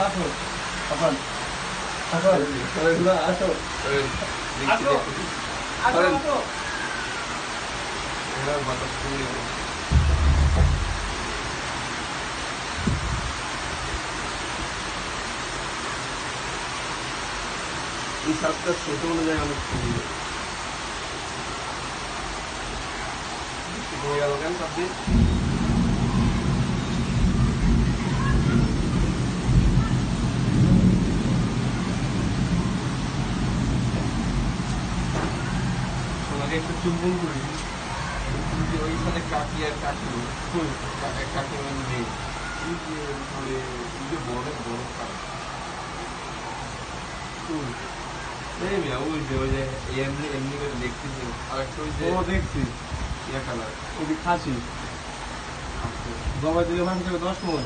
আসো এখন আসো না আসো আসো আসো আসো এরা বাতাস শুনে এই সাতটা ছোট অনুযায়ী অনেক সুন্দর হয়ে গেল কেন সাবজে সোনাকে একটু চুম্বন করি ওইখানে কাকি আর কাকি কাকি মানে নেই বড় বড় খারাপ এই মিয়া ওই যে এমনি এমনি করে দেখতেছি আর একটা ওই যে দেখছি ইয়া কালার খুবই খাসি জবাই দিলে ভাঙছে 10 মণ